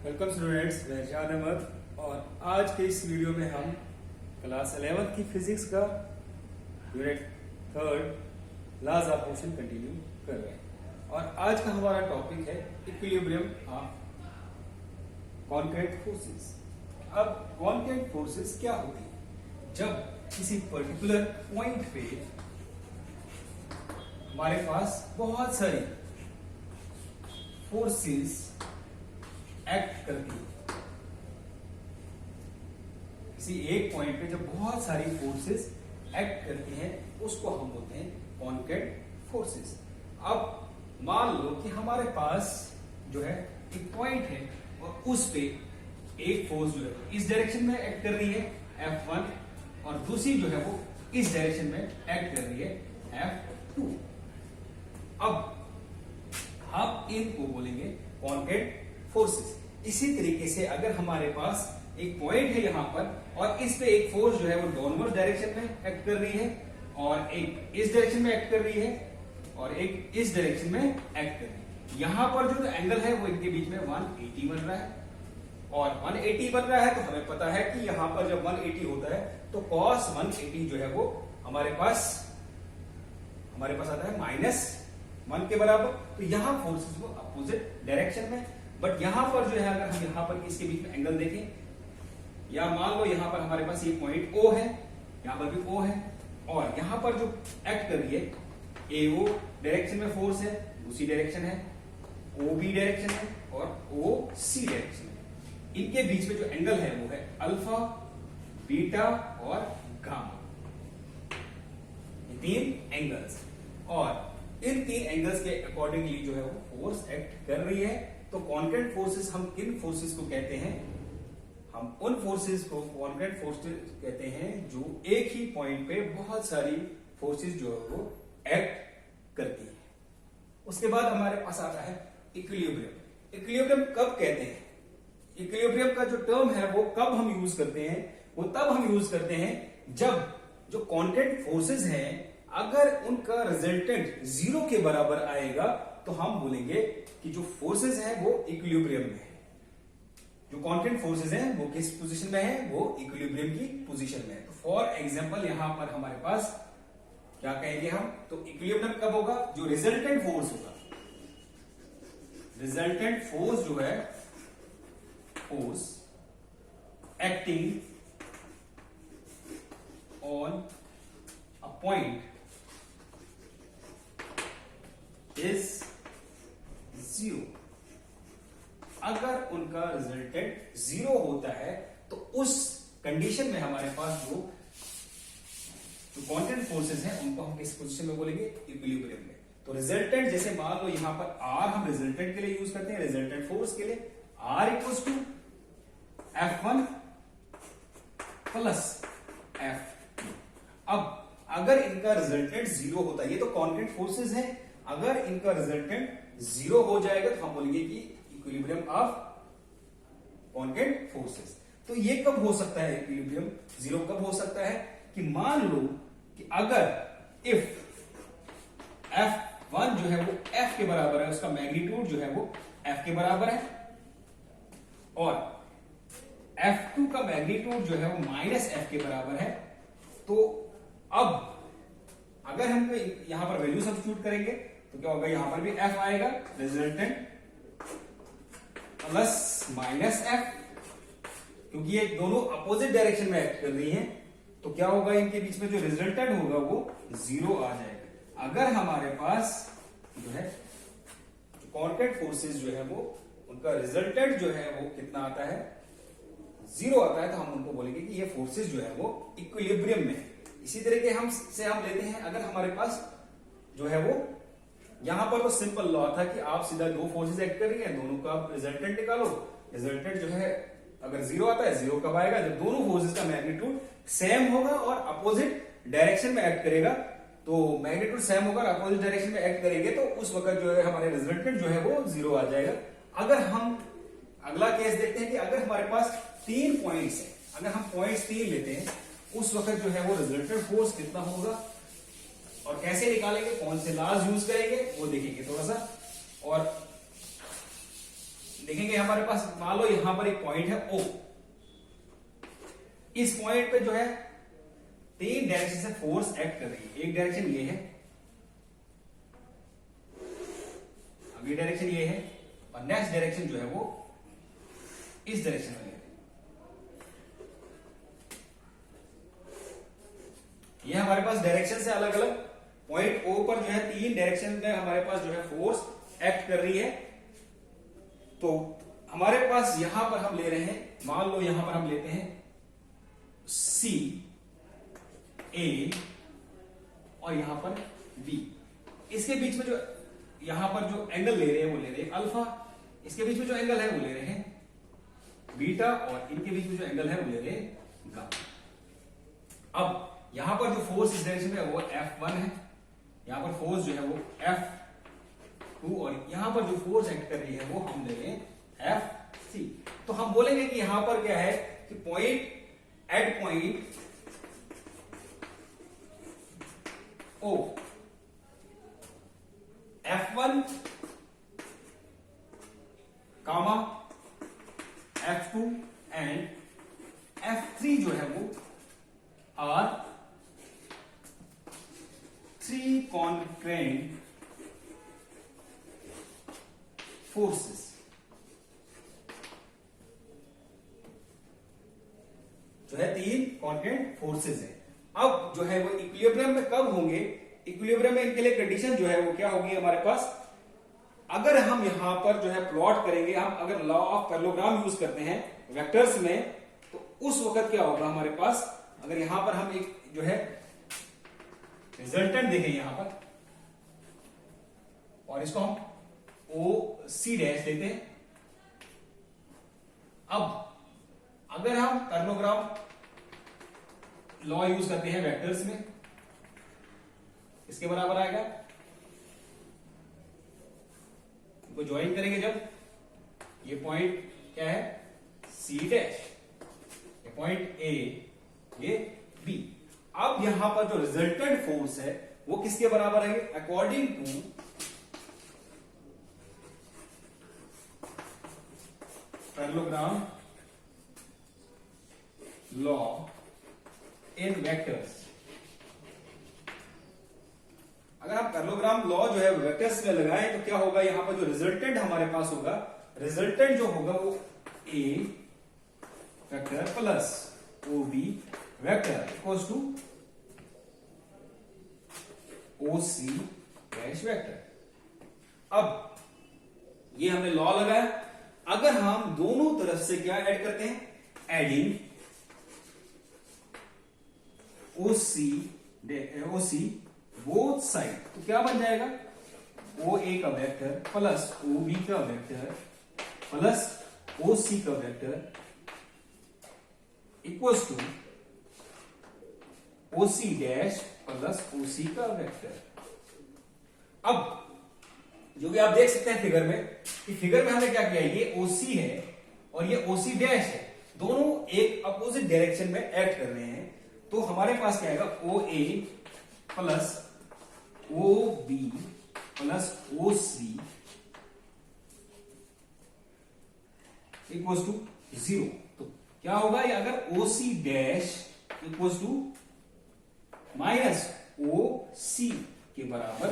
Welcome students, मैं इरशाद अहमद और आज के इस वीडियो में हम क्लास 11th की फिजिक्स का unit 3 laws of motion continue कर रहे हैं। और आज का हमारा टॉपिक है इक्विलिब्रियम ऑफ कॉन्क्रीट फोर्सेस। अब कॉन्क्रीट फोर्सेस क्या होती है? जब किसी पर्टिकुलर पॉइंट पे हमारे पास बहुत सारी फोर्सेस एक्ट करती है। किसी एक पॉइंट पे जब बहुत सारी फोर्सेस एक्ट करती हैं उसको हम बोलते हैं कॉन्क्रीट फोर्सेस। अब मान लो कि हमारे पास जो है एक पॉइंट है और उस पे एक फोर्स जो है इस डायरेक्शन में एक्ट कर रही है F1 और दूसरी जो है वो इस डायरेक्शन में एक्ट कर रही है F2। अब हम इनको बोलेंगे कॉन्क्रीट फोर्सेस। इसी तरीके से अगर हमारे पास एक पॉइंट है यहां पर और इस पे एक फोर्स जो है वो डाउनवर्ड डायरेक्शन में एक्ट कर रही है और एक इस डायरेक्शन में एक्ट कर रही है और एक इस डायरेक्शन में एक्ट कर रही है। यहां पर जो एंगल है वो इनके बीच में 180 बन रहा है और 180 बन रहा है तो हमें पता है कि यहां पर जब 180 होता है तो cos 180 जो है वो हमारे पास आता है -1 के बराबर। तो यहां फोर्सेस वो अपोजिट डायरेक्शन में, बट यहां पर जो है अगर हम यहां पर इसके बीच में एंगल देखें या मान लो यहां पर हमारे पास ये पॉइंट O है, यहां पर भी O है और यहां पर जो एक्ट कर रही है AO डायरेक्शन में फोर्स है, दूसरी डायरेक्शन है OB डायरेक्शन है और OC डायरेक्शन है। इनके बीच में जो एंगल है वो है अल्फा, बीटा और गामा, ये 3 एंगल्स। और इन 3 एंगल्स के अकॉर्डिंगली जो है वो फोर्स एक्ट कर रही है। तो कॉन्क्रीट फोर्सेस हम किन फोर्सेस को कहते हैं? हम उन फोर्सेस को कॉन्क्रीट फोर्सेस कहते हैं जो एक ही पॉइंट पे बहुत सारी फोर्सेस जो है वो एक्ट करती है। उसके बाद हमारे पास आता है इक्विलिब्रियम। इक्विलिब्रियम कब कहते हैं? इक्विलिब्रियम का जो टर्म है वो कब हम यूज करते हैं? वो तब हम यूज करते हैं जब जो कॉन्क्रीट फोर्सेस हैं अगर उनका रिजल्टेंट 0 के बराबर आएगा तो हम बोलेंगे कि जो फोर्सेस हैं वो इक्विलिब्रियम में है। जो कॉन्क्रीट फोर्सेस हैं वो किस पोजीशन में है? वो इक्विलिब्रियम की पोजीशन में है। तो फॉर एग्जांपल यहां पर हमारे पास क्या कहेंगे हम? तो इक्विलिब्रियम कब होगा? जो रिजल्टेंट फोर्स होगा, रिजल्टेंट फोर्स जो है force acting on a point is 0। अगर उनका रिजल्टेंट 0 होता है तो उस कंडीशन में हमारे पास जो कॉन्क्रीट फोर्सेस हैं उनको हम किस पोजीशन में बोलेंगे? इक्विलिब्रियम में। तो रिजल्टेंट जैसे मान लो यहां पर R हम रिजल्टेंट के लिए यूज करते हैं, रिजल्टेंट फोर्स के लिए R equals to F1 plus F2। अब अगर इनका रिजल्टेंट 0 होता है, ये तो कॉन्क्रीट फोर्सेस है, अगर इनका रिजल्टेंट 0 हो जाएगा तो हम बोलेंगे कि इक्विलिब्रियम ऑफ कॉन्क्रीट फोर्सेस। तो ये कब हो सकता है? इक्विलिब्रियम 0 कब हो सकता है? कि मान लो कि अगर इफ F1 जो है वो F के बराबर है, उसका मैग्नीट्यूड जो है वो F के बराबर है और F2 का मैग्नीट्यूड जो है वो -F के बराबर है। तो अब अगर हम यहां पर वैल्यू सब्स्टिट्यूट करेंगे तो क्या होगा? यहां पर भी F आएगा, रिजल्टेंट प्लस -F, क्योंकि ये दोनों अपोजिट डायरेक्शन में एक्ट कर रही हैं तो क्या होगा? इनके बीच में जो रिजल्टेंट होगा वो 0 आ जाएगा। अगर हमारे पास जो है कॉन्क्रीट फोर्सेस जो है वो उनका रिजल्टेंट जो है वो कितना आता है? 0 आता है, तो हम उनको बोलेंगे कि ये फोर्सेस जो है वो इक्विलिब्रियम में है। इसी तरीके हम लेते हैं अगर हमारे पास जो है वो यहां पर तो सिंपल लॉ था कि आप सीधा 2 फोर्सेस एक्ट कर रही हैं, दोनों का रिजल्टेंट निकालो। रिजल्टेंट जो है अगर 0 आता है, 0 कब आएगा? जब दोनों फोर्सेस का मैग्नीट्यूड सेम होगा और अपोजिट डायरेक्शन में एक्ट करेगा। तो मैग्नीट्यूड सेम होगा और अपोजिट डायरेक्शन में एक्ट करेंगे तो उस वक्त जो है हमारे रिजल्टेंट जो है वो 0 आ जाएगा। अगर हम अगला केस देखते हैं कि अगर हमारे पास 3 पॉइंट्स है, अगर हम पॉइंट्स 3 लेते हैं उस वक्त जो है वो रिजल्टेंट फोर्स कितना होगा और कैसे निकालेंगे, कौन से लॉज यूज करेंगे वो देखेंगे थोड़ा सा। और देखेंगे हमारे पास मान लो यहां पर एक पॉइंट है O। इस पॉइंट पे जो है 3 डायरेक्शन से फोर्स एक्ट कर रही है। एक डायरेक्शन ये है, अगली डायरेक्शन ये है, और नेक्स्ट डायरेक्शन जो है वो इस डायरेक्शन में है। ये हमारे पास डायरेक्शन से अलग अलग पॉइंट O पर जो है 3 डायरेक्शन में हमारे पास जो है फोर्स एक्ट कर रही है। तो हमारे पास यहां पर हम ले रहे हैं, मान लो यहां पर हम लेते हैं C, A और यहां पर B। इसके बीच में जो यहां पर जो एंगल ले रहे हैं वो ले रहे हैं अल्फा, इसके बीच में जो एंगल है वो ले रहे हैं बीटा, और इनके बीच में जो एंगल है वो ले रहे हैं गामा। अब यहां पर जो फोर्स इस डायरेक्शन में है वो F1 है, यहां पर फोर्स जो है वो F2, और यहां पर जो फोर्स एक्ट कर रही है वो हम ले रहे हैं F3। तो हम बोलेंगे कि यहां पर क्या है कि point at point O F1 comma F2 and F3 जो है वो आर 3 कॉन्करेंट फोर्सेस। जो है 3 कॉन्करेंट फोर्सेस है। अब जो है वो इक्विलिब्रियम में कब होंगे? इक्विलिब्रियम में इनके लिए कंडीशन जो है वो क्या होगी हमारे पास? अगर हम यहां पर जो है प्लॉट करेंगे, हम अगर लॉ ऑफ पैरेललोग्राम यूज करते हैं वेक्टर्स में, तो उस वक्त क्या होगा हमारे पास? अगर यहां पर हम एक जो है रिजल्टेंट देखें यहां पर, और इसको हम ओ सी डैश लेते हैं। अब अगर हम पैरेललोग्राम लॉ यूज करते हैं वेक्टर्स में, इसके बराबर आएगा, इनको ज्वाइन करेंगे जब, ये पॉइंट क्या है सी डैश, ये पॉइंट ए, ये बी। अब यहां पर जो रिजल्टेंट फोर्स है वो किसके बराबर है? According to parallelogram law in vectors. अगर आप पैरेललोग्राम लॉ जो है वेक्टर्स में लगाएं तो क्या होगा? यहां पर जो रिजल्टेंट हमारे पास होगा, रिजल्टेंट जो होगा वो A vector plus O B vector equals to O C dash vector. अब ये हमने लॉ लगाया। अगर हम दोनों तरफ से क्या ऐड करते हैं? Adding O C both side, तो क्या बन जाएगा? ओ ए का वेक्टर प्लस ओ बी का वेक्टर प्लस ओ सी का vector equals to O C dash plus O C का वेक्टर। अब जो कि आप देख सकते हैं फिगर में, कि फिगर में हमने क्या किया, ये ओ सी है और ये ओ सी डैश है, दोनों एक अपोजिट डायरेक्शन में एक्ट कर रहे हैं। तो हमारे पास क्या आएगा? O A plus O B plus O C equals to 0। तो क्या होगा? ये अगर O C dash equals to minus O C के बराबर,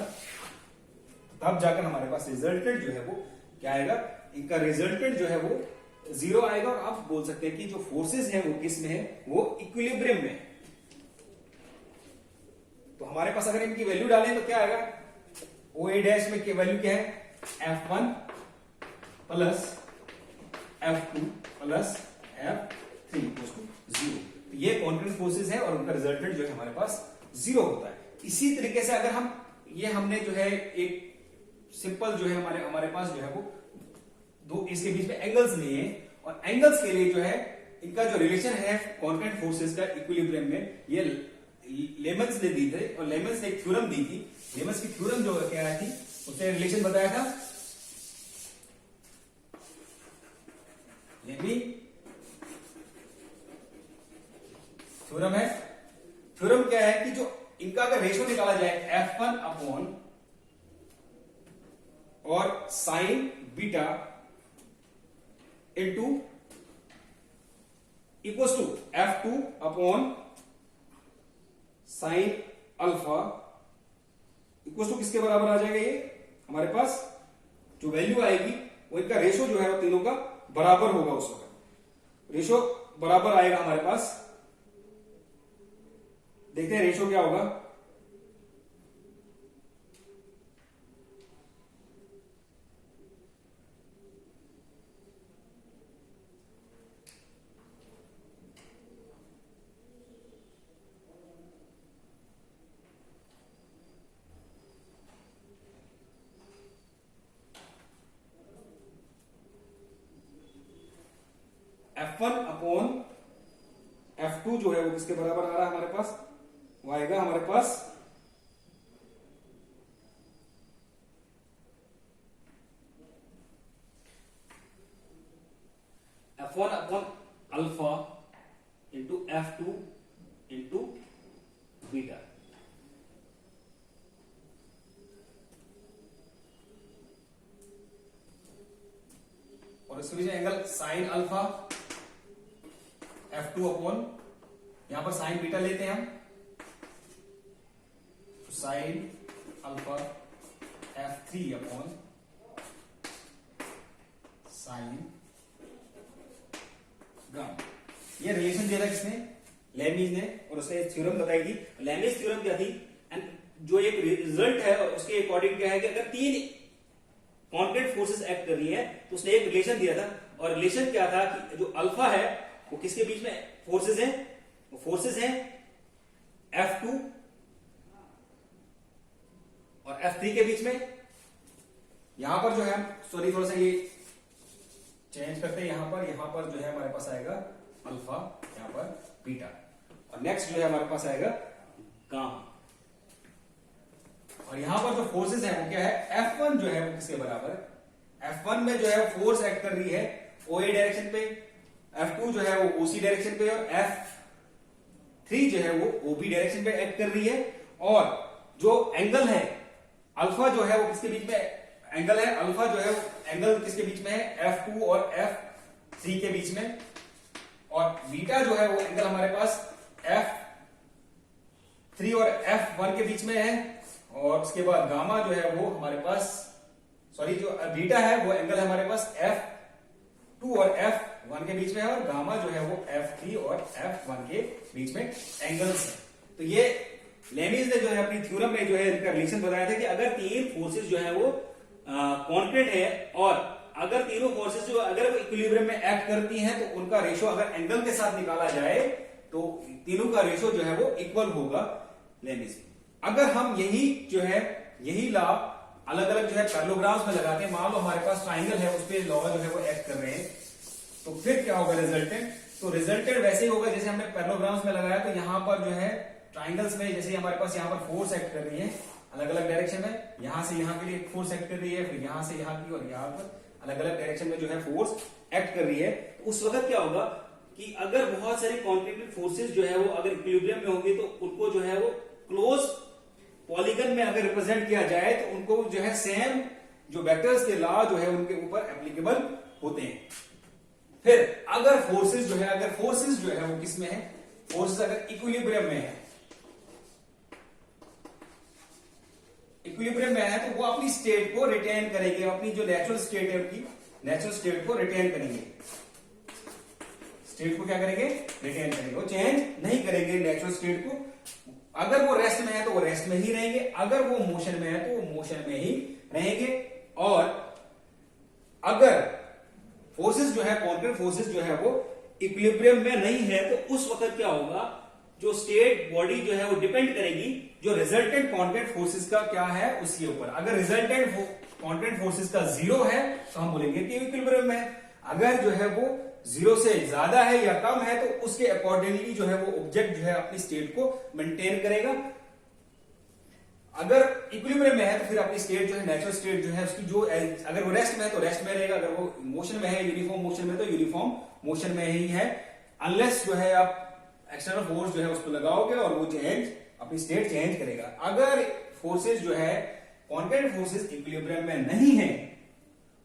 तब जाकर हमारे पास रिजल्टेंट जो है वो क्या आएगा? इनका रिजल्टेंट जो है वो 0 आएगा। और आप बोल सकते हैं कि जो फोर्सेस हैं वो किस में है? वो इक्विलिब्रियम में है। तो हमारे पास अगर इनकी वैल्यू डालें तो क्या आएगा? ओ ए डैश में की वैल्यू क्या है? F1 plus F2 plus F3 equals to 0। तो ये कॉन्करेंट फोर्सेस है और उनका रिजल्टेंट जो है हमारे पास 0 होता है। इसी तरीके से अगर हम ये हमने जो है एक सिंपल जो है हमारे पास जो है वो दो इसके बीच में एंगल्स लिए हैं, और एंगल्स के लिए जो है इनका जो रिलेशन है कॉन्करेंट फोर्सेस का इक्विलिब्रियम में, ये लेमन्स ने दी थे, और लेमन्स ने एक थ्योरम दी थी। लेमन्स की थ्योरम जो क्या थी, उसने रिलेशन बताया था, ये भी थ्योरम है। थ्योरम क्या है कि जो इनका अगर रेशो निकाला जाए F1 अपॉन, और sine beta into equals to F2 upon sine alpha equals to किसके बराबर आ जाएगा? ये हमारे पास जो वैल्यू आएगी वो इनका रेशो जो है वो तीनों का बराबर होगा। उस वक्त रेशो बराबर आएगा हमारे पास। देखते हैं रेशो क्या होगा। F1 अपॉन F2 जो है वो किसके बराबर आ रहा है हमारे पास? वो आएगा हमारे पास F1 upon alpha into F2 into beta. और इसके बीच में angle sine alpha F2 upon, यहां पर साइन बीटा लेते हैं हम, तो sine alpha F3 upon sine gamma. ये रिलेशन दिया था किसने? लेमीज ने, और उसने थ्योरम बताई थी। लेमीज थ्योरम क्या थी? एंड जो एक रिजल्ट है उसके अकॉर्डिंग क्या है कि अगर तीन कॉन्क्रीट फोर्सेस एक्ट कर रही है तो उसने एक रिलेशन दिया था। और रिलेशन क्या था कि जो अल्फा है वो किसके बीच में फोर्सेस हैं? वो फोर्सेस हैं F2 और F3 के बीच में। यहां पर जो है, सॉरी थोड़ा सा ये चेंज करते हैं। यहां पर जो है हमारे पास आएगा अल्फा, यहां पर बीटा, और नेक्स्ट जो है हमारे पास आएगा गामा। और यहां पर जो फोर्सेस है वो क्या है? F1 जो है वो किसके बराबर है? F1 में जो है फोर्स एक्ट कर रही है OA डायरेक्शन पे, F2 जो है वो OC डायरेक्शन पे, और F3 जो है वो OB डायरेक्शन पे एक्ट कर रही है। और जो एंगल है अल्फा जो है वो किसके बीच में एंगल है? अल्फा जो है वो एंगल किसके बीच में है? F2 और F3 के बीच में। और बीटा जो है वो एंगल हमारे पास F3 और F1 के बीच में है। और उसके बाद गामा जो है वो हमारे पास, सॉरी जो बीटा है वो एंगल है हमारे पास F2 और F1 के बीच में है, और गामा जो है वो F3 और F1 के बीच में एंगल्स है। तो ये लेमीज ने जो है अपनी थ्योरम में जो है इनका रिलेशन बताया था कि अगर तीन फोर्सेस जो है वो कॉन्क्रीट है, और अगर तीनों फोर्सेस जो अगर वो इक्विलिब्रियम में एक्ट करती हैं तो उनका रेशो अगर एंगल के साथ निकाला जाए तो तीनों का रेशो जो है वो इक्वल होगा लेमीज। अगर हम यही लॉ अलग अलग जो है पैरेललोग्राम्स में लगाते हैं, मान लो हमारे पास ट्राइंगल है, उस पर लॉ जो है वो एक्ट कर रहे हैं, तो फिर क्या होगा रिजल्टेंट? तो रिजल्टेंट वैसे ही होगा जैसे हमने पैरेललोग्राम्स में लगाया। तो यहां पर जो है ट्राइंगल्स में जैसे हमारे पास यहाँ पर फोर्स एक्ट कर रही है अलग अलग डायरेक्शन में, यहां से यहां के लिए फोर्स एक्ट कर रही है, फिर यहां से यहां की, और यहां पर अलग अलग डायरेक्शन में जो है फोर्स एक्ट कर रही है। तो उस वक्त क्या होगा कि अगर बहुत सारी कॉन्क्रीट फोर्सेस जो है वो अगर इक्विलिब्रियम में होंगी तो उनको जो है वो क्लोज पॉलीगन में अगर रिप्रेजेंट किया जाए तो उनको जो है सेम जो वेक्टर्स के लॉ जो है उनके ऊपर एप्लीकेबल होते हैं। फिर अगर फोर्सेस जो है वो किसमें है? फोर्सेस अगर इक्विलिब्रियम में है, इक्विलिब्रियम में है तो वो अपनी स्टेट को रिटेन करेंगे, अपनी जो नेचुरल स्टेट है उनकी नेचुरल स्टेट को रिटेन करेंगे। स्टेट को क्या करेंगे? रिटेन करेंगे, वो चेंज नहीं करेंगे नेचुरल स्टेट को। अगर वो रेस्ट में है तो वो रेस्ट में ही रहेंगे, अगर वो मोशन में है तो वो मोशन में ही रहेंगे। और अगर फोर्सेस जो है कॉन्क्रीट फोर्सेस जो है वो इक्विलिब्रियम में नहीं है तो उस वक्त क्या होगा? जो स्टेट बॉडी जो है वो डिपेंड करेगी जो रिजल्टेंट कॉन्क्रीट फोर्सेस का क्या है उसके ऊपर। अगर रिजल्टेंट कॉन्क्रीट फोर्सेस का 0 है तो हम बोलेंगे कि इक्विलिब्रियम में है। अगर जो है वो 0 से ज्यादा है या कम है तो उसके अकॉर्डिंगली जो है वो ऑब्जेक्ट जो है अपनी स्टेट को मेंटेन करेगा। अगर इक्विलिब्रियम में है तो फिर अपनी स्टेट जो है नेचुरल स्टेट जो है उसकी जो, अगर वो रेस्ट में है तो रेस्ट में रहेगा, अगर वो मोशन में है यूनिफॉर्म मोशन में तो यूनिफॉर्म मोशन में ही है, अनलेस जो है आप एक्सटर्नल फोर्स जो है उसको लगाओगे और वो चेंज अपनी स्टेट चेंज करेगा। अगर फोर्सेस जो है कॉन्क्रीट फोर्सेस इक्विलिब्रियम में नहीं है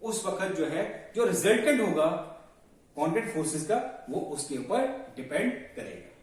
उस वक्त जो है जो रिजल्टेंट होगा कॉन्क्रीट फोर्सेस का वो उसके ऊपर डिपेंड करेगा।